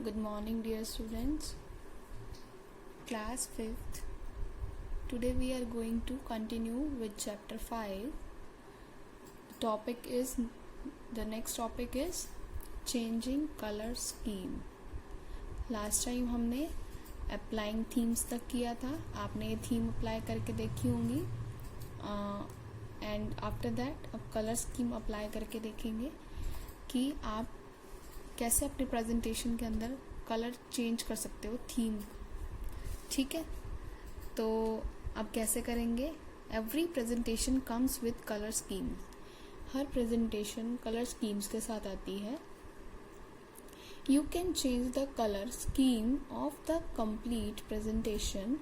Good morning, dear students. Class 5th. Today we are going to continue with chapter 5. The next topic is changing color scheme. Last time हमने applying themes तक किया था. आपने ये theme apply करके देखी होंगी. And after that अब color scheme apply करके देखेंगे कि आप कैसे अपने प्रेजेंटेशन के अंदर कलर चेंज कर सकते हो थीम. ठीक है, तो अब कैसे करेंगे. Every presentation comes with colour scheme. Her presentation colour schemes के साथ आती है. You can change the colour scheme of the complete presentation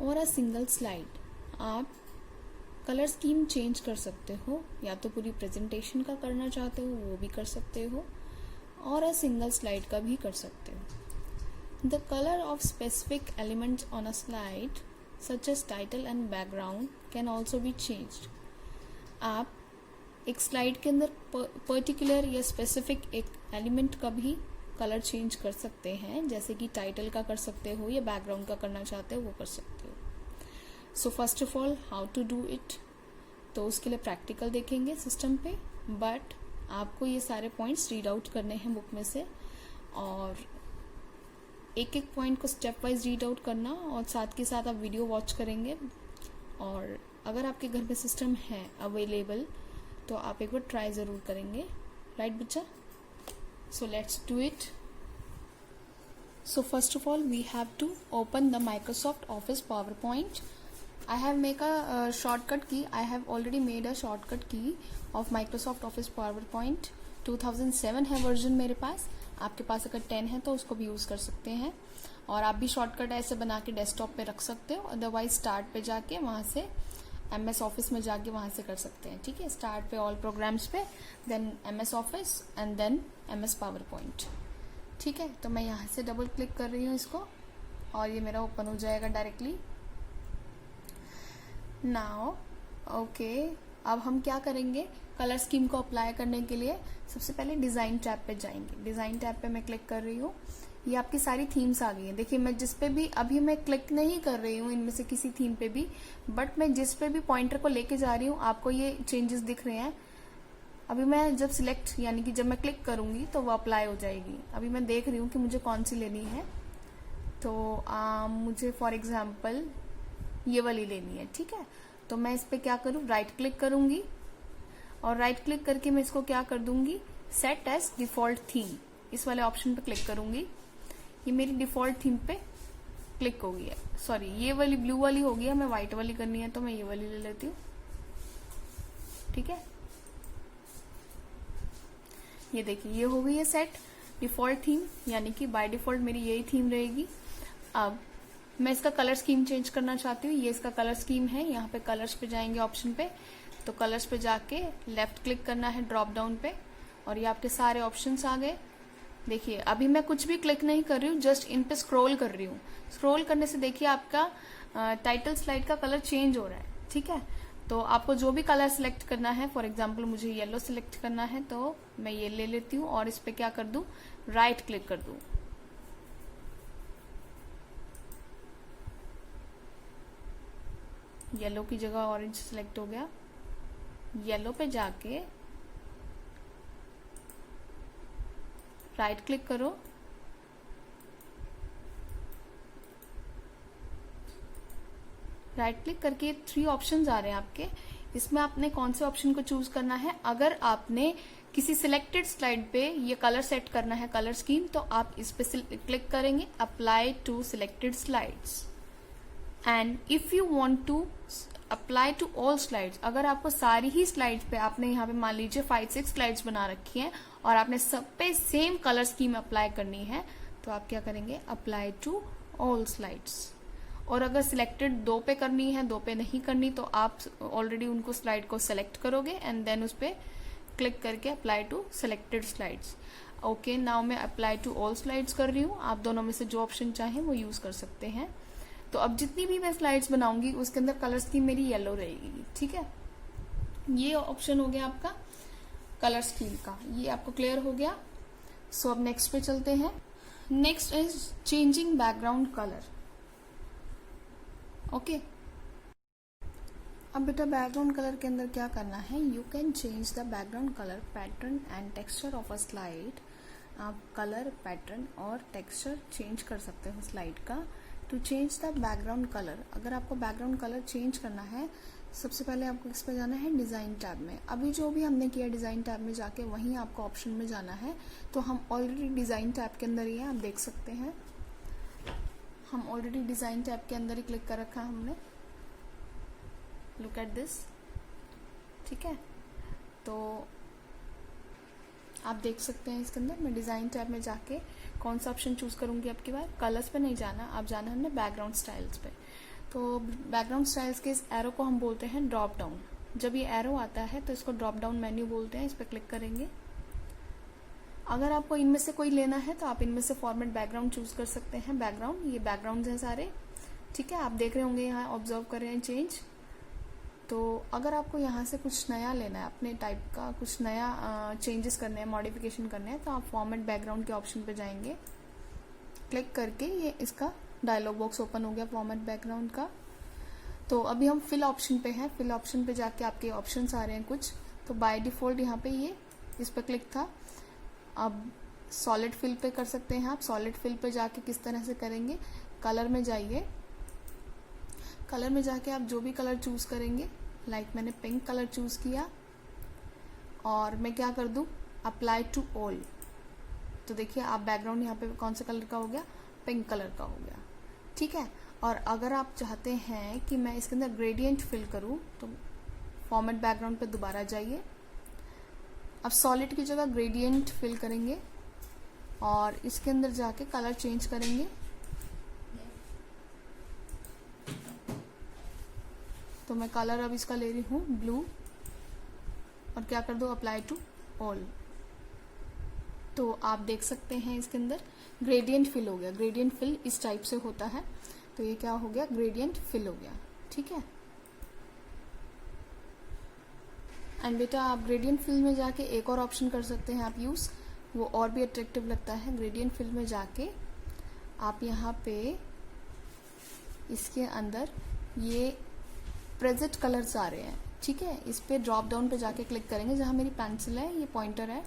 और अ सिंगल स्लाइड. आप कलर स्कीम चेंज कर सकते हो, या तो पूरी प्रेजेंटेशन का करना चाहते हो वो भी कर सकते हो, और अ सिंगल स्लाइड का भी कर सकते हो. The colour of specific elements on a slide such as title and background can also be changed. आप एक स्लाइड के अंदर पर्टिकुलर या स्पेसिफिक एक एलिमेंट का भी कलर चेंज कर सकते हैं, जैसे कि टाइटल का कर सकते हो या बैकग्राउंड का करना चाहते हो वो कर सकते हो. So first of all how to do it, तो उसके लिए प्रैक्टिकल देखेंगे सिस्टम पे, बट आपको ये सारे पॉइंट्स रीड आउट करने हैं बुक में से, और एक एक पॉइंट को स्टेप वाइज रीड आउट करना, और साथ के साथ आप वीडियो वॉच करेंगे. और अगर आपके घर पे सिस्टम है अवेलेबल तो आप एक बार ट्राई ज़रूर करेंगे. राइट बच्चा, so let's do it. So first of all we have to open the Microsoft Office PowerPoint. I have make a shortcut key. I have already made a shortcut key of Microsoft Office PowerPoint. 2007 है version मेरे पास. आपके पास अगर 10 है तो उसको भी use कर सकते हैं, और आप भी शॉर्टकट ऐसे बना के डेस्कटॉप पे रख सकते हो. अदरवाइज स्टार्ट पे जाके वहाँ से MS ऑफिस में जाके वहाँ से कर सकते हैं. ठीक है, स्टार्ट पे ऑल प्रोग्राम्स पे, then MS office and then MS PowerPoint. ठीक है, तो मैं यहाँ से डबल क्लिक कर रही हूँ इसको, और ये मेरा ओपन हो जाएगा डायरेक्टली. नाउ ओके, अब हम क्या करेंगे, कलर स्कीम को अप्लाई करने के लिए सबसे पहले डिज़ाइन टैब पे जाएंगे. डिज़ाइन टैब पे मैं क्लिक कर रही हूँ. ये आपकी सारी थीम्स आ गई हैं. देखिए मैं जिस पे भी अभी मैं क्लिक नहीं कर रही हूँ इनमें से किसी थीम पे भी, बट मैं जिस पे भी पॉइंटर को लेके जा रही हूँ आपको ये चेंजेस दिख रहे हैं. अभी मैं जब सिलेक्ट यानी कि जब मैं क्लिक करूंगी तो वो अप्लाई हो जाएगी. अभी मैं देख रही हूँ कि मुझे कौन सी लेनी है, तो मुझे फॉर एग्जांपल ये वाली लेनी है. ठीक है, तो मैं इस पे क्या करूँ, राइट क्लिक करूंगी, और राइट क्लिक करके मैं इसको क्या कर दूंगी, सेट एज डिफॉल्ट थीम, इस वाले ऑप्शन पे क्लिक करूंगी. ये मेरी डिफॉल्ट थीम पे क्लिक हो गई है. सॉरी, ये वाली ब्लू वाली हो गई है, हमें व्हाइट वाली करनी है तो मैं ये वाली ले लेती हूँ. ठीक है, ये देखिए ये हो गई है सेट डिफॉल्ट थीम, यानी कि बाय डिफॉल्ट मेरी यही थीम रहेगी. अब मैं इसका कलर स्कीम चेंज करना चाहती हूँ. ये इसका कलर स्कीम है. यहाँ पे कलर्स पे जाएंगे ऑप्शन पे, तो कलर्स पे जाके लेफ्ट क्लिक करना है ड्रॉप डाउन पे, और ये आपके सारे ऑप्शंस आ गए. देखिए अभी मैं कुछ भी क्लिक नहीं कर रही हूँ, जस्ट इन पे स्क्रॉल कर रही हूँ. स्क्रॉल करने से देखिए आपका टाइटल स्लाइड का कलर चेंज हो रहा है. ठीक है, तो आपको जो भी कलर सिलेक्ट करना है, फॉर एग्जाम्पल मुझे येलो सिलेक्ट करना है तो मैं ये ले लेती हूँ, और इस पे क्या कर दूं, राइट क्लिक कर दूं. येलो की जगह ऑरेंज सिलेक्ट हो गया. येलो पे जाके राइट क्लिक करो, राइट क्लिक करके 3 ऑप्शंस आ रहे हैं आपके. इसमें आपने कौन से ऑप्शन को चूज करना है. अगर आपने किसी सिलेक्टेड स्लाइड पे ये कलर सेट करना है, कलर स्कीम, तो आप इस पे क्लिक करेंगे apply to selected slides. And if you want to apply to all slides, अगर आपको सारी ही स्लाइड्स पे, आपने यहाँ पे मान लीजिए 5-6 स्लाइड्स बना रखी हैं और आपने सब पे सेम कलर स्कीम अप्लाई करनी है, तो आप क्या करेंगे, अप्लाई टू ऑल स्लाइड्स. और अगर सिलेक्टेड 2 पे करनी है, 2 पे नहीं करनी, तो आप ऑलरेडी उनको स्लाइड को सिलेक्ट करोगे एंड देन उस पे क्लिक करके apply to selected slides. Okay, now मैं अप्लाई टू ऑल स्लाइड्स कर रही हूँ. आप दोनों में से जो ऑप्शन चाहें वो यूज कर सकते हैं. तो अब जितनी भी मैं स्लाइड्स बनाऊंगी उसके अंदर कलर स्कीम मेरी येलो रहेगी. ठीक है, ये ऑप्शन हो गया आपका कलर स्कीम का. ये आपको क्लियर हो गया. सो अब नेक्स्ट पे चलते हैं. Next is changing background colour. Okay, अब बेटा बैकग्राउंड कलर के अंदर क्या करना है, you can change the background colour pattern and texture of a slide. आप कलर पैटर्न और टेक्सचर चेंज कर सकते हो स्लाइड का। To change the background colour, अगर आपको बैकग्राउंड कलर चेंज करना है, सबसे पहले आपको किस पे जाना है, डिज़ाइन टैब में। अभी जो भी हमने किया डिज़ाइन टैब में जाके वहीं आपको ऑप्शन में जाना है। तो हम ऑलरेडी डिज़ाइन टैब के अंदर ही हैं, आप देख सकते हैं हम ऑलरेडी डिज़ाइन टैब के अंदर ही क्लिक कर रखा है हमने। लुक एट दिस, ठीक है। तो आप देख सकते हैं इसके अंदर मैं डिज़ाइन टैब में जाके कौन सा ऑप्शन चूज़ करूंगी। आपकी बार कलर्स पे नहीं जाना, आप जाना हमने बैकग्राउंड स्टाइल्स पे। तो बैकग्राउंड स्टाइल्स के इस एरो को हम बोलते हैं ड्रॉप डाउन। जब ये एरो आता है तो इसको ड्रॉप डाउन मेन्यू बोलते हैं। इस पर क्लिक करेंगे। अगर आपको इनमें से कोई लेना है तो आप इनमें से फॉर्मेट बैकग्राउंड चूज कर सकते हैं। बैकग्राउंड, ये बैकग्राउंड हैं सारे, ठीक है। आप देख रहे होंगे यहाँ ऑब्जर्व कर रहे हैं चेंज। तो अगर आपको यहाँ से कुछ नया लेना है, अपने टाइप का कुछ नया चेंजेस करने हैं, मॉडिफिकेशन करने हैं, तो आप फॉर्मेट बैकग्राउंड के ऑप्शन पे जाएंगे। क्लिक करके ये इसका डायलॉग बॉक्स ओपन हो गया फॉर्मेट बैकग्राउंड का। तो अभी हम फिल ऑप्शन पे हैं। फिल ऑप्शन पे जाके आपके ऑप्शंस आ रहे हैं कुछ। तो बाय डिफॉल्ट यहाँ पे ये इस पर क्लिक था। अब सॉलिड फिल पे कर सकते हैं आप। सॉलिड फिल पे जाके किस तरह से करेंगे, कलर में जाइए। कलर में जाके आप जो भी कलर चूज करेंगे, लाइक मैंने पिंक कलर चूज किया और मैं क्या कर दूं, अप्लाई टू ऑल। तो देखिए आप बैकग्राउंड यहाँ पे कौन सा कलर का हो गया, पिंक कलर का हो गया, ठीक है। और अगर आप चाहते हैं कि मैं इसके अंदर ग्रेडियंट फिल करूं तो फॉर्मेट बैकग्राउंड पे दोबारा जाइए। अब सॉलिड की जगह ग्रेडियंट फिल करेंगे और इसके अंदर जाके कलर चेंज करेंगे। तो मैं कलर अब इसका ले रही हूँ ब्लू और क्या कर दो, अप्लाई टू ऑल। तो आप देख सकते हैं इसके अंदर ग्रेडियंट फिल हो गया। ग्रेडियंट फिल इस टाइप से होता है। तो ये क्या हो गया, ग्रेडियंट फिल हो गया, ठीक है। एंड बेटा आप ग्रेडियंट फिल में जाके एक और ऑप्शन कर सकते हैं आप यूज, वो और भी अट्रैक्टिव लगता है। ग्रेडियंट फिल में जाके आप यहाँ पे इसके अंदर ये प्रेजेंट कलर्स आ रहे हैं, ठीक है। इस पे ड्रॉप डाउन पे जाके क्लिक करेंगे। जहां मेरी पेंसिल है, ये पॉइंटर है,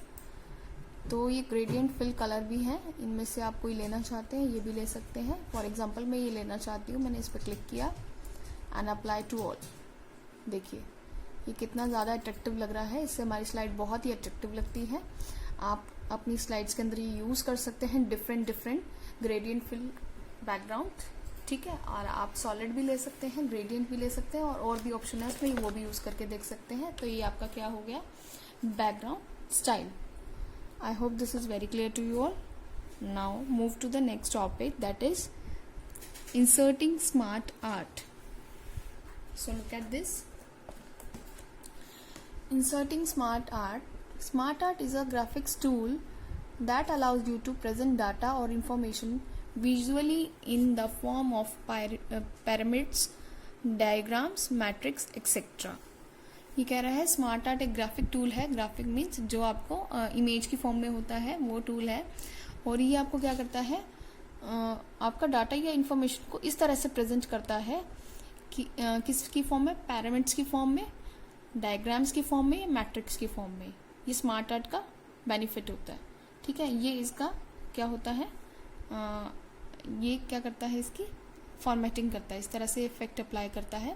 तो ये ग्रेडियंट फिल कलर भी है। इनमें से आप कोई लेना चाहते हैं ये भी ले सकते हैं। फॉर एग्जांपल मैं ये लेना चाहती हूँ, मैंने इस पर क्लिक किया एंड अप्लाई टू ऑल। देखिए ये कितना ज़्यादा अट्रैक्टिव लग रहा है। इससे हमारी स्लाइड बहुत ही अट्रैक्टिव लगती है। आप अपनी स्लाइड्स के अंदर ये यूज़ कर सकते हैं डिफरेंट ग्रेडियंट फिल बैकग्राउंड, ठीक है। और आप सॉलिड भी ले सकते हैं, ग्रेडियंट भी ले सकते हैं और भी ऑप्शन है उसमें, वो भी यूज़ करके देख सकते हैं। तो ये आपका क्या हो गया, background style. I hope this is very clear to you all. Now move to the next topic, that is inserting smart art. So look at this. Inserting smart art. Smart art is a graphics tool that allows you to present data or information visually in the form of pyramids, diagrams, matrix, etc. ये कह रहा है smart art एक graphic tool है। Graphic means जो आपको image की form में होता है वो टूल है। और ये आपको क्या करता है, आपका डाटा या इंफॉर्मेशन को इस तरह से प्रेजेंट करता है कि किसकी फॉर्म में, पैरामिड्स की फॉर्म में, डायग्राम्स की फॉर्म में या मैट्रिक्स की फॉर्म में। ये स्मार्ट आर्ट का बेनिफिट होता है, ठीक है। ये इसका क्या होता है, ये क्या करता है, इसकी फॉर्मेटिंग करता है, इस तरह से इफेक्ट अप्लाई करता है।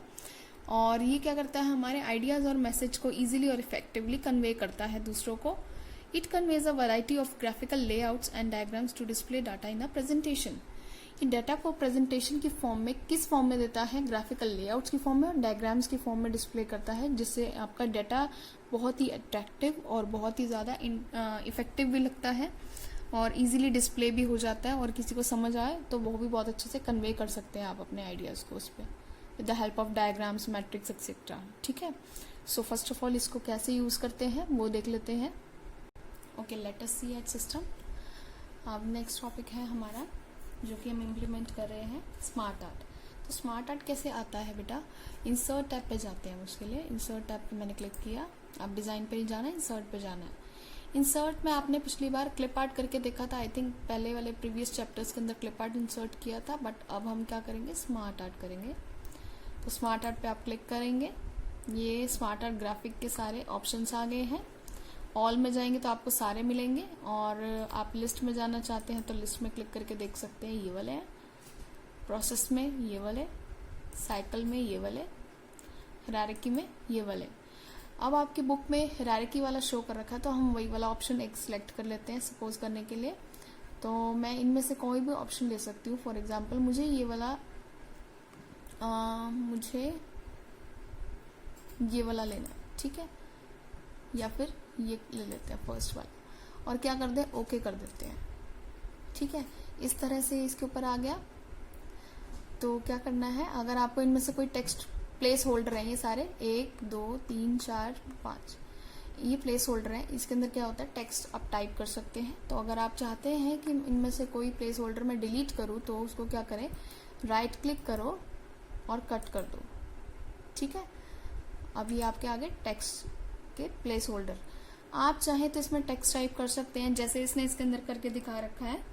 और ये क्या करता है, हमारे आइडियाज़ और मैसेज को इजीली और इफेक्टिवली कन्वे करता है दूसरों को। It conveys a variety of graphical layouts and diagrams to display data in a presentation. ये डाटा को प्रेजेंटेशन की फॉर्म में किस फॉर्म में देता है, ग्राफिकल लेआउट्स की फॉर्म में और डायग्राम्स की फॉर्म में डिस्प्ले करता है, जिससे आपका डाटा बहुत ही अट्रैक्टिव और बहुत ही ज़्यादा इफेक्टिव भी लगता है और इजीली डिस्प्ले भी हो जाता है। और किसी को समझ आए तो वो भी बहुत अच्छे से कन्वे कर सकते हैं आप अपने आइडियाज़ को उस पर, with the help of diagrams, matrix etcetera, ठीक है। सो फर्स्ट ऑफ ऑल इसको कैसे यूज़ करते हैं वो देख लेते हैं। ओके, लेट अस सी एट सिस्टम। अब नेक्स्ट टॉपिक है हमारा जो कि हम इम्प्लीमेंट कर रहे हैं, स्मार्ट आर्ट। तो स्मार्ट आर्ट कैसे आता है बेटा, इंसर्ट टैब पे जाते हैं उसके लिए। इंसर्ट टैब पे मैंने क्लिक किया, अब डिज़ाइन पे ही जाना है, इंसर्ट पे जाना है। इंसर्ट में आपने पिछली बार क्लिप आर्ट करके देखा था, आई थिंक पहले वाले प्रीवियस चैप्टर्स के अंदर क्लिप आर्ट इंसर्ट किया था, बट अब हम क्या करेंगे, स्मार्ट आर्ट करेंगे। तो स्मार्ट आर्ट पे आप क्लिक करेंगे, ये स्मार्ट आर्ट ग्राफिक के सारे ऑप्शंस आ गए हैं। ऑल में जाएंगे तो आपको सारे मिलेंगे, और आप लिस्ट में जाना चाहते हैं तो लिस्ट में क्लिक करके देख सकते हैं, ये वाले हैं। प्रोसेस में ये वाले, साइकिल में ये वाले, हायरार्की में ये वाले। अब आपकी बुक में हायरार्की वाला शो कर रखा है, तो हम वही वाला ऑप्शन एक सिलेक्ट कर लेते हैं सपोज करने के लिए। तो मैं इनमें से कोई भी ऑप्शन ले सकती हूँ। फॉर एग्जांपल मुझे ये वाला मुझे ये वाला लेना है, ठीक है, या फिर ये ले लेते हैं फर्स्ट वाला, और क्या कर दें, ओके कर देते हैं, ठीक है। इस तरह से इसके ऊपर आ गया। तो क्या करना है, अगर आपको इनमें से कोई टेक्स्ट प्लेस होल्डर है, ये सारे 1 2 3 4 5 ये प्लेस होल्डर है, इसके अंदर क्या होता है, टेक्स्ट आप टाइप कर सकते हैं। तो अगर आप चाहते हैं कि इनमें से कोई प्लेस होल्डर मैं डिलीट करूं, तो उसको क्या करें, राइट क्लिक करो और कट कर दो, ठीक है। अब ये आपके आगे टेक्स्ट के प्लेस होल्डर। आप चाहें तो इसमें टेक्स्ट टाइप कर सकते हैं, जैसे इसने इसके अंदर करके दिखा रखा है।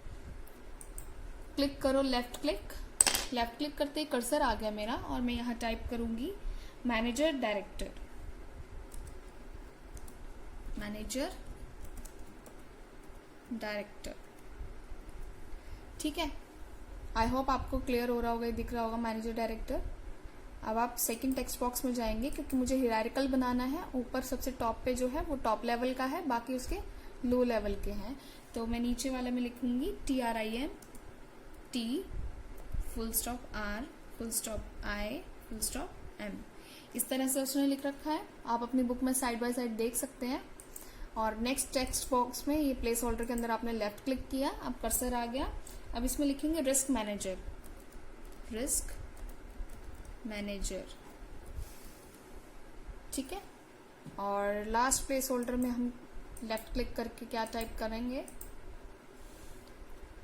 क्लिक करो, लेफ्ट क्लिक करते ही कर्सर आ गया मेरा, और मैं यहाँ टाइप करूंगी मैनेजर डायरेक्टर, मैनेजर डायरेक्टर, ठीक है। आई होप आपको क्लियर हो रहा होगा, दिख रहा होगा मैनेजर डायरेक्टर। अब आप सेकंड टेक्स्ट बॉक्स में जाएंगे, क्योंकि मुझे हायरार्किकल बनाना है। ऊपर सबसे टॉप पे जो है वो टॉप लेवल का है, बाकी उसके लो लेवल के हैं। तो मैं नीचे वाले में लिखूंगी TRIM T full stop R full stop I full stop M। इस तरह से उसने लिख रखा है, आप अपनी बुक में साइड बाय साइड देख सकते हैं। और नेक्स्ट टेक्स्ट बॉक्स में ये प्लेस होल्डर के अंदर आपने लेफ्ट क्लिक किया, अब कर्सर आ गया। अब इसमें लिखेंगे रिस्क मैनेजर, रिस्क मैनेजर, ठीक है। और लास्ट प्लेस होल्डर में हम लेफ्ट क्लिक करके क्या टाइप करेंगे,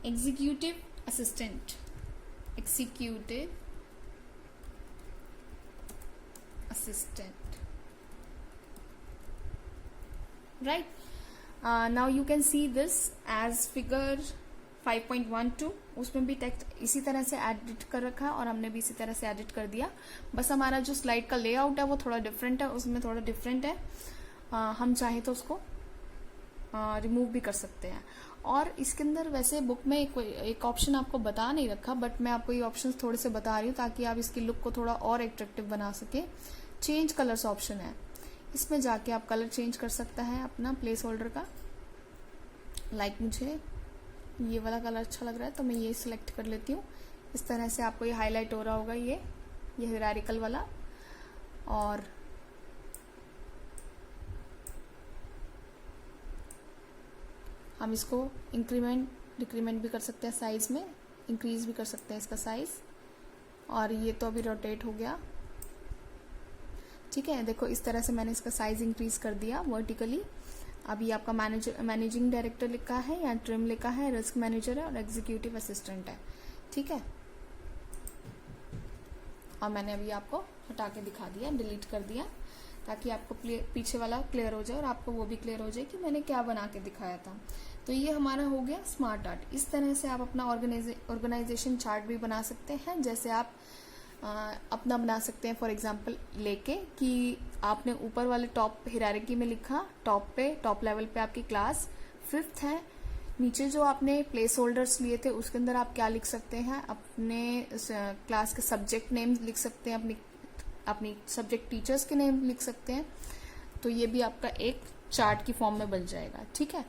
executive assistant, executive assistant, right. Now you can see this as figure 5.12। उसमें भी टेक्स्ट इसी तरह से एडिट कर रखा है, और हमने भी इसी तरह से एडिट कर दिया। बस हमारा जो स्लाइड का लेआउट है वो थोड़ा डिफरेंट है, उसमें थोड़ा डिफरेंट है। हम चाहे तो उसको रिमूव भी कर सकते हैं। और इसके अंदर वैसे बुक में एक ऑप्शन आपको बता नहीं रखा, बट मैं आपको ये ऑप्शंस थोड़े से बता रही हूँ ताकि आप इसकी लुक को थोड़ा और एट्रैक्टिव बना सके। चेंज कलर्स ऑप्शन है, इसमें जाके आप कलर चेंज कर सकता है अपना प्लेस होल्डर का। लाइक मुझे ये वाला कलर अच्छा लग रहा है, तो मैं ये सिलेक्ट कर लेती हूँ। इस तरह से आपको ये हाईलाइट हो रहा होगा, ये हायरार्किकल वाला। और हम इसको इंक्रीमेंट डिक्रीमेंट भी कर सकते हैं, साइज में इंक्रीज भी कर सकते हैं इसका साइज। और ये तो अभी रोटेट हो गया, ठीक है। देखो इस तरह से मैंने इसका साइज इंक्रीज कर दिया वर्टिकली। अभी आपका मैनेजिंग डायरेक्टर लिखा है या ट्रिम लिखा है, रिस्क मैनेजर है और एग्जीक्यूटिव असिस्टेंट है, ठीक है। और मैंने अभी आपको हटा के दिखा दिया, डिलीट कर दिया, ताकि आपको पीछे वाला क्लियर हो जाए और आपको वो भी क्लियर हो जाए कि मैंने क्या बना के दिखाया था। तो ये हमारा हो गया स्मार्ट आर्ट। इस तरह से आप अपना ऑर्गेनाइजेशन चार्ट भी बना सकते हैं। जैसे आप अपना बना सकते हैं, फॉर एग्जांपल लेके कि आपने ऊपर वाले टॉप हायरार्की में लिखा, टॉप लेवल पे आपकी क्लास 5th है। नीचे जो आपने प्लेस होल्डर्स लिए थे उसके अंदर आप क्या लिख सकते हैं, अपने क्लास के सब्जेक्ट नेम लिख सकते हैं, अपनी सब्जेक्ट टीचर्स के नेम लिख सकते हैं। तो ये भी आपका एक चार्ट की फॉर्म में बन जाएगा, ठीक है।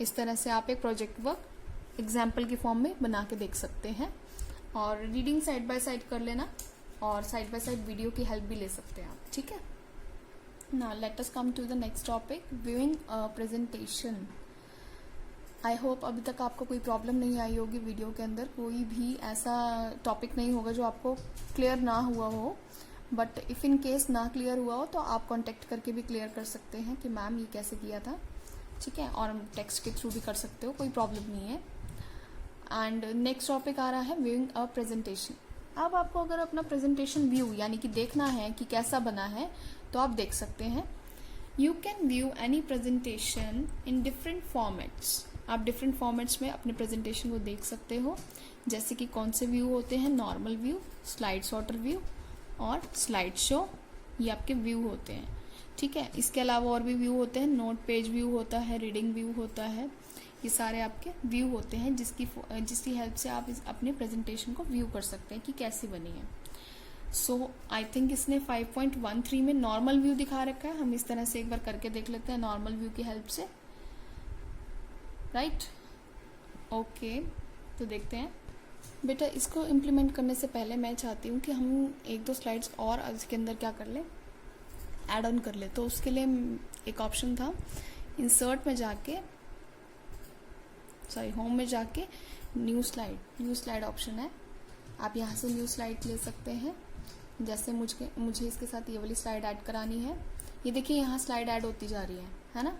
इस तरह से आप एक प्रोजेक्ट वर्क एग्जाम्पल की फॉर्म में बना के देख सकते हैं। और रीडिंग साइड बाय साइड कर लेना, और साइड बाय साइड वीडियो की हेल्प भी ले सकते हैं आप, ठीक है ना। Let us come to the next topic, viewing presentation. I hope अभी तक आपको कोई प्रॉब्लम नहीं आई होगी वीडियो के अंदर, कोई भी ऐसा टॉपिक नहीं होगा जो आपको क्लियर ना हुआ हो। बट इफ इन केस ना क्लियर हुआ हो तो आप कांटेक्ट करके भी क्लियर कर सकते हैं कि मैम ये कैसे किया था, ठीक है। और टेक्स्ट के थ्रू भी कर सकते हो, कोई प्रॉब्लम नहीं है। एंड नेक्स्ट टॉपिक आ रहा है व्यूइंग अ प्रेजेंटेशन। अब आपको अगर अपना प्रेजेंटेशन व्यू यानी कि देखना है कि कैसा बना है, तो आप देख सकते हैं। You can view any presentation in different formats. आप डिफरेंट फॉर्मेट्स में अपने प्रेजेंटेशन को देख सकते हो, जैसे कि कौन से व्यू होते हैं, normal view, slide sorter view और स्लाइड शो, ये आपके व्यू होते हैं। ठीक है, इसके अलावा और भी व्यू होते हैं, नोट पेज व्यू होता है, रीडिंग व्यू होता है, ये सारे आपके व्यू होते हैं जिसकी हेल्प से आप अपने प्रेजेंटेशन को व्यू कर सकते हैं कि कैसी बनी है। सो आई थिंक इसने 5.13 में नॉर्मल व्यू दिखा रखा है। हम इस तरह से एक बार करके देख लेते हैं नॉर्मल व्यू की हेल्प से, राइट। ओके, तो देखते हैं बेटा। इसको इम्प्लीमेंट करने से पहले मैं चाहती हूँ कि हम एक दो स्लाइड्स और इसके अंदर क्या कर लें, ऐड ऑन कर ले। तो उसके लिए एक ऑप्शन था, इंसर्ट में जाके, सॉरी होम में जाके न्यू स्लाइड ऑप्शन है। आप यहाँ से न्यू स्लाइड ले सकते हैं। जैसे मुझे इसके साथ ये वाली स्लाइड ऐड करानी है, ये देखिए यहाँ स्लाइड ऐड होती जा रही है ना,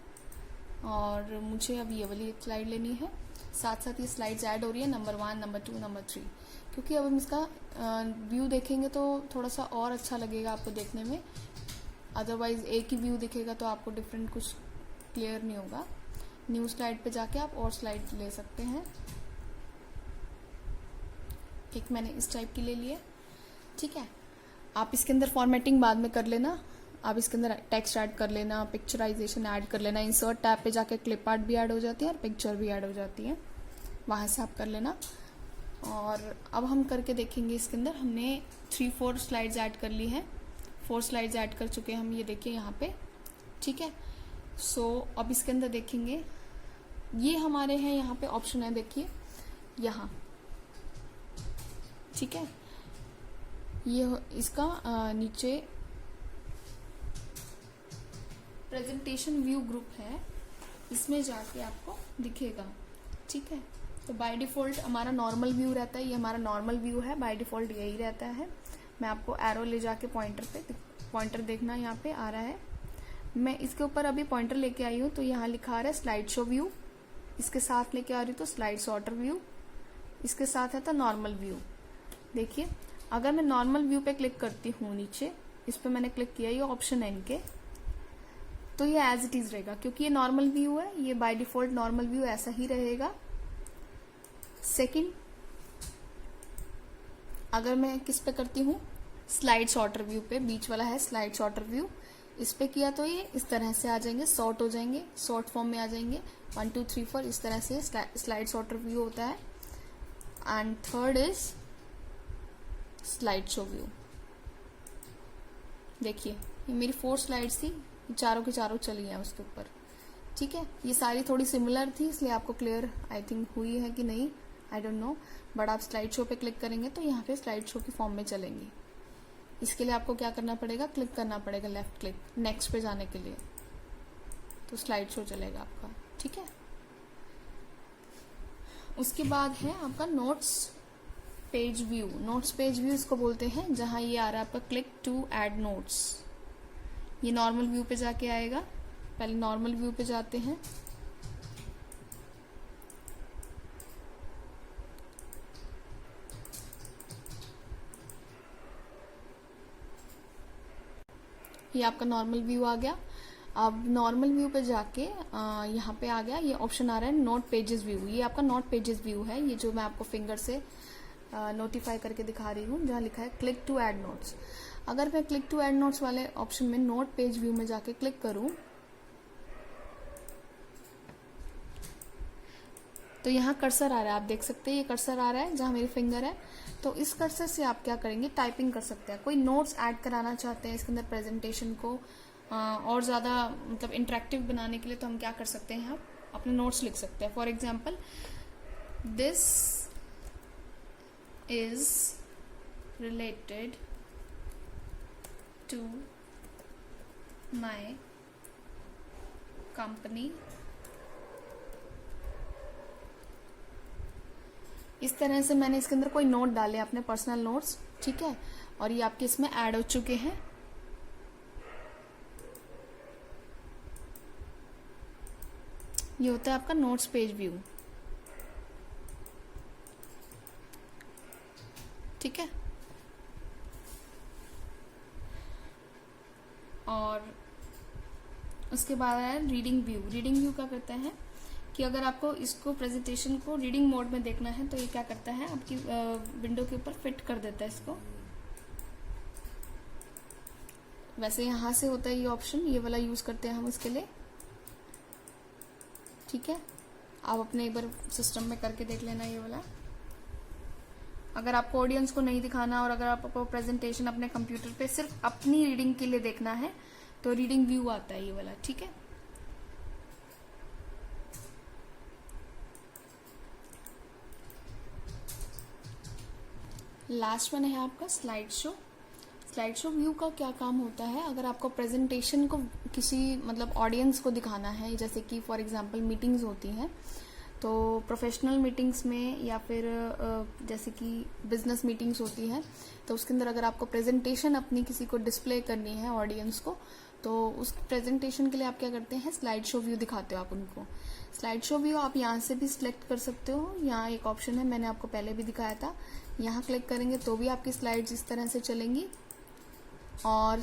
और मुझे अब ये वाली एक स्लाइड लेनी है। साथ साथ ये स्लाइड्स ऐड हो रही है, नंबर 1, नंबर 2, नंबर 3, क्योंकि अब हम इसका व्यू देखेंगे तो थोड़ा सा और अच्छा लगेगा आपको देखने में। अदरवाइज एक ही व्यू दिखेगा तो आपको डिफरेंट कुछ क्लियर नहीं होगा। न्यू स्लाइड पे जाके आप और स्लाइड ले सकते हैं। एक मैंने इस टाइप की ले ली है, ठीक है। आप इसके अंदर फॉर्मेटिंग बाद में कर लेना, आप इसके अंदर टेक्स्ट ऐड कर लेना, पिक्चराइजेशन ऐड कर लेना। इंसर्ट टैब पे जाके क्लिप आर्ट भी ऐड हो जाती है और पिक्चर भी ऐड हो जाती है, वहाँ से आप कर लेना। और अब हम करके देखेंगे इसके अंदर। हमने 3-4 स्लाइड्स ऐड कर ली हैं, 4 स्लाइड्स ऐड कर चुके हैं हम, ये देखिए यहाँ पे, ठीक है। सो अब इसके अंदर देखेंगे, ये हमारे हैं यहाँ पे ऑप्शन है, देखिए यहाँ, ठीक है। ये इसका नीचे प्रेजेंटेशन व्यू ग्रुप है, इसमें जाके आपको दिखेगा, ठीक है। तो बाय डिफ़ॉल्ट हमारा नॉर्मल व्यू रहता है, ये हमारा नॉर्मल व्यू है, बाय डिफ़ॉल्ट यही रहता है। मैं आपको एरो ले जाके पॉइंटर देखना यहाँ पे आ रहा है। मैं इसके ऊपर अभी पॉइंटर लेके आई हूँ, तो यहाँ लिखा आ रहा है स्लाइड शो व्यू, इसके साथ लेके आ रही हूँ तो स्लाइड सॉर्टर व्यू, इसके साथ है तो नॉर्मल व्यू। देखिए, अगर मैं नॉर्मल व्यू पे क्लिक करती हूँ, नीचे इस पे मैंने क्लिक किया, ये ऑप्शन है इनके, तो ये एज इट इज रहेगा, क्योंकि ये नॉर्मल व्यू है, ये बाय डिफॉल्ट नॉर्मल व्यू ऐसा ही रहेगा। सेकंड, अगर मैं किस पे करती हूँ, स्लाइड सॉर्टर व्यू पे, बीच वाला है स्लाइड सॉर्टर व्यू, इस पे किया तो ये इस तरह से आ जाएंगे, सॉर्ट हो जाएंगे, सॉर्ट फॉर्म में आ जाएंगे, 1 2 3 4 इस तरह से स्लाइड सॉर्टर व्यू होता है। And third is slide show view. देखिए, ये मेरी 4 स्लाइड्स थी, चारों के चारों चली हैं उसके ऊपर, ठीक है। ये सारी थोड़ी सिमिलर थी, इसलिए आपको क्लियर आई थिंक हुई है कि नहीं, आई डोंट नो, बट आप स्लाइड शो पे क्लिक करेंगे तो यहाँ पे स्लाइड शो की फॉर्म में चलेंगी। इसके लिए आपको क्या करना पड़ेगा, क्लिक करना पड़ेगा, लेफ्ट क्लिक, नेक्स्ट पे जाने के लिए, तो स्लाइड शो चलेगा आपका, ठीक है। उसके बाद है आपका notes page view. Notes page view इसको बोलते हैं, जहां ये आ रहा है आपका क्लिक टू ऐड नोट्स। ये नॉर्मल व्यू पे जाके आएगा, पहले नॉर्मल व्यू पे जाते हैं, ये आपका नॉर्मल व्यू आ गया। अब नॉर्मल व्यू पे जाके यहाँ पे आ गया, ये ऑप्शन आ रहा है नोट पेजेस व्यू। ये आपका नोट पेजेस व्यू है, ये जो मैं आपको फिंगर से नोटिफाई करके दिखा रही हूँ, जहाँ लिखा है क्लिक टू ऐड नोट्स। अगर मैं क्लिक टू ऐड नोट्स वाले ऑप्शन में नोट पेज व्यू में जाके क्लिक करूँ तो यहाँ कर्सर आ रहा है, आप देख सकते हैं ये कर्सर आ रहा है जहाँ मेरी फिंगर है। तो इस कर्सर से आप क्या करेंगे, टाइपिंग कर सकते हैं। कोई नोट्स ऐड कराना चाहते हैं इसके अंदर प्रेजेंटेशन को और ज़्यादा मतलब इंटरेक्टिव बनाने के लिए, तो हम क्या कर सकते हैं, आप अपने नोट्स लिख सकते हैं। For example, this is related to my company. इस तरह से मैंने इसके अंदर कोई नोट डाले, अपने पर्सनल नोट्स, ठीक है, और ये आपके इसमें ऐड हो चुके हैं। ये होता है आपका नोट्स पेज व्यू, ठीक है। और उसके बाद है रीडिंग व्यू। रीडिंग व्यू क्या करता है कि अगर आपको इसको प्रेजेंटेशन को रीडिंग मोड में देखना है तो ये क्या करता है, आपकी विंडो के ऊपर फिट कर देता है इसको। वैसे यहाँ से होता है ये ऑप्शन, ये वाला यूज करते हैं हम इसके लिए। ठीक है, आप अपने एक बार सिस्टम में करके देख लेना ये वाला। अगर आपको ऑडियंस को नहीं दिखाना और अगर आपको प्रेजेंटेशन अपने कंप्यूटर पे सिर्फ अपनी रीडिंग के लिए देखना है तो रीडिंग व्यू आता है ये वाला। ठीक है, लास्ट वन है आपका slide show. Slide show view का क्या काम होता है, अगर आपको प्रेजेंटेशन को किसी मतलब ऑडियंस को दिखाना है, जैसे कि फॉर एग्जांपल मीटिंग्स होती हैं, तो प्रोफेशनल मीटिंग्स में या फिर जैसे कि बिजनेस मीटिंग्स होती हैं, तो उसके अंदर अगर आपको प्रेजेंटेशन अपनी किसी को डिस्प्ले करनी है ऑडियंस को, तो उस प्रेजेंटेशन के लिए आप क्या करते हैं, स्लाइड शो व्यू दिखाते हो आप उनको। स्लाइड शो व्यू आप यहाँ से भी सिलेक्ट कर सकते हो, यहाँ एक ऑप्शन है, मैंने आपको पहले भी दिखाया था, यहाँ क्लिक करेंगे तो भी आपकी स्लाइड्स इस तरह से चलेंगी। और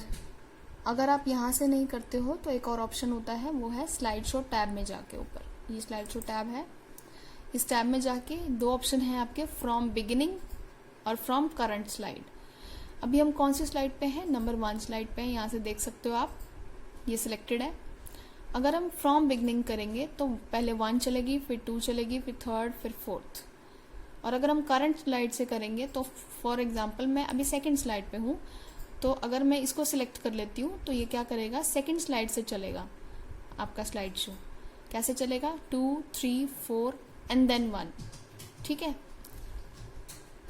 अगर आप यहाँ से नहीं करते हो तो एक और ऑप्शन होता है, वो है स्लाइड शो टैब में जाके ऊपर, ये स्लाइड शो टैब है, इस टैब में जाके दो ऑप्शन है आपके, फ्रॉम बिगिनिंग और फ्रॉम करंट स्लाइड। अभी हम कौन सी स्लाइड पे हैं, नंबर 1 स्लाइड पे हैं, यहाँ से देख सकते हो आप, ये सिलेक्टेड है। अगर हम फ्रॉम बिगिनिंग करेंगे तो पहले 1 चलेगी, फिर 2 चलेगी, फिर 3rd, फिर 4th। और अगर हम करंट स्लाइड से करेंगे तो फॉर एग्जाम्पल मैं अभी 2nd स्लाइड पे हूँ, तो अगर मैं इसको सिलेक्ट कर लेती हूँ तो ये क्या करेगा, 2nd स्लाइड से चलेगा आपका स्लाइड शो। कैसे चलेगा, 2, 3, 4 एंड देन 1। ठीक है,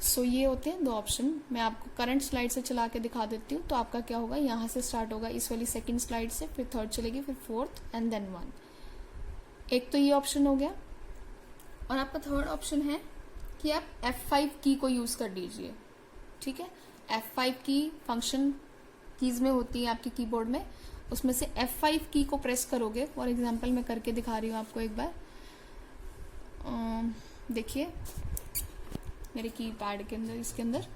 सो ये होते हैं 2 ऑप्शन। मैं आपको करंट स्लाइड से चला के दिखा देती हूँ, तो आपका क्या होगा, यहाँ से स्टार्ट होगा इस वाली 2nd स्लाइड से, फिर 3rd चलेगी, फिर 4th एंड देन 1। एक तो ये ऑप्शन हो गया। और आपका 3rd ऑप्शन है कि आप F5 की को यूज कर लीजिए। ठीक है, F5 की फंक्शन कीज में होती है आपके कीबोर्ड में, उसमें से F5 की को प्रेस करोगे। फॉर एग्जांपल मैं करके दिखा रही हूँ आपको एक बार, देखिए मेरे कीपैड के अंदर, इसके अंदर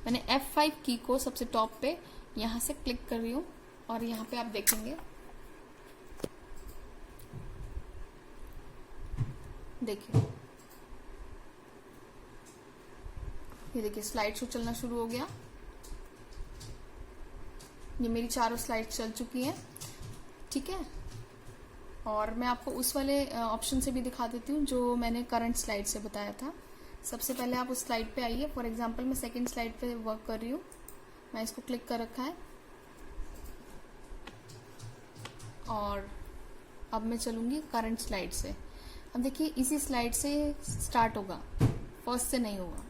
मैंने F5 की को सबसे टॉप पे यहाँ से क्लिक कर रही हूँ और यहाँ पे आप देखेंगे, देखिए ये देखिए स्लाइड शो चलना शुरू हो गया। ये मेरी चारों स्लाइड चल चुकी हैं। ठीक है, और मैं आपको उस वाले ऑप्शन से भी दिखा देती हूँ जो मैंने करंट स्लाइड से बताया था। सबसे पहले आप उस स्लाइड पे आइए। फॉर एग्जांपल मैं 2nd स्लाइड पे वर्क कर रही हूँ, मैं इसको क्लिक कर रखा है और अब मैं चलूंगी करंट स्लाइड से। अब देखिए इसी स्लाइड से स्टार्ट होगा, फर्स्ट से नहीं होगा।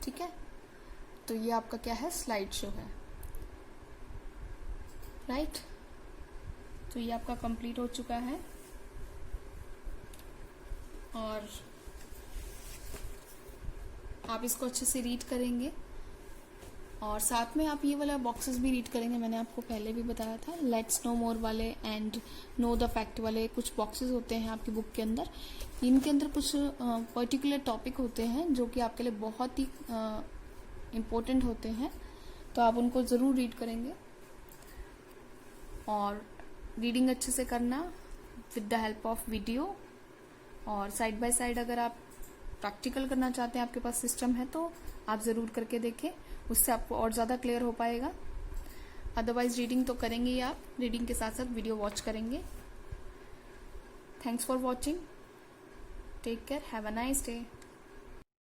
ठीक है, तो ये आपका क्या है, स्लाइड शो है। राइट, तो ये आपका कंप्लीट हो चुका है। और आप इसको अच्छे से रीड करेंगे और साथ में आप ये वाला बॉक्सेस भी रीड करेंगे। मैंने आपको पहले भी बताया था, लेट्स नो मोर वाले एंड नो द फैक्ट वाले कुछ बॉक्सेस होते हैं आपकी बुक के अंदर। इनके अंदर कुछ पर्टिकुलर टॉपिक होते हैं जो कि आपके लिए बहुत ही इम्पोर्टेंट होते हैं, तो आप उनको ज़रूर रीड करेंगे। और रीडिंग अच्छे से करना with the help of video, और साइड बाय साइड अगर आप प्रैक्टिकल करना चाहते हैं, आपके पास सिस्टम है तो आप ज़रूर करके देखें, उससे आपको और ज़्यादा क्लियर हो पाएगा। अदरवाइज रीडिंग तो करेंगे ही आप, रीडिंग के साथ साथ वीडियो वॉच करेंगे। Thanks for watching, take care, have a nice day.